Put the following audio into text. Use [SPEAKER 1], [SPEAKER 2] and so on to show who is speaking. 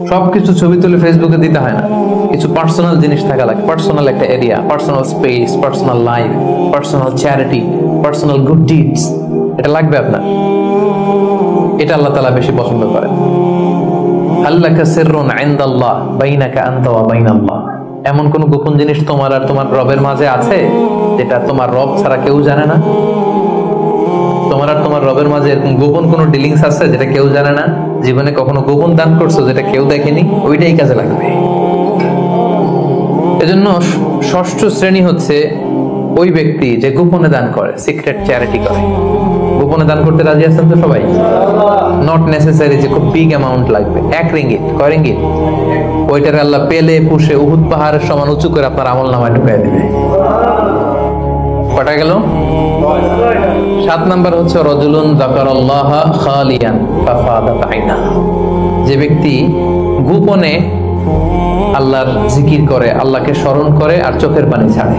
[SPEAKER 1] সবকিছু ছবি তুলে ফেসবুকে দিতে হয় না, কিছু পার্সোনাল জিনিস থাকা লাগে, পার্সোনাল একটা area, personal space, personal life, personal charity, personal good deeds, এটা লাগবে আপনার। এটা আল্লাহ তাআলা বেশি পছন্দ করেন। আল্লাকা সিররুন ইনদাল্লাহ বাইনাকা আনতা ওয়া বাইনাল্লাহ, এমন কোন গোপন জিনিস তোমার আর তোমার রবের মাঝে আছে যেটা তোমার রব ছাড়া কেউ জানে না? তোমার আর তোমার রবের মাঝে এরকম গোপন কোন ডিলিংস আছে যেটা কেউ জানে না? জীবনে কখনো গোপন দান করছো যেটা কেউ দেখেনি? ওইটাই কাজে লাগবে। এজন্য ষষ্ঠ শ্রেণী হচ্ছে ওই ব্যক্তি যে গোপনে দান করে, সিক্রেট চ্যারিটি করে। গোপনে দান করতে রাজি আছেন তো সবাই? নট নেসেসারি যে খুব বিগ অ্যামাউন্ট লাগবে। 1 রিঙ্গিত, কয় রিঙ্গিত? ওইটার আল্লাহ পেলে পুষে উহুদ পাহাড়ের সমান উঁচু করে আপনার আমলনামায় ঢুকাই দিবে। কটা গেল? 7 নাম্বার হচ্ছে রাজুলুন যাকারাল্লাহ খালিয়ান ফাফাদাত আইনা, যে ব্যক্তি গোপনে আল্লাহর জিকির করে, আল্লাহকে স্মরণ করে আর চোখের পানি ছাড়ে।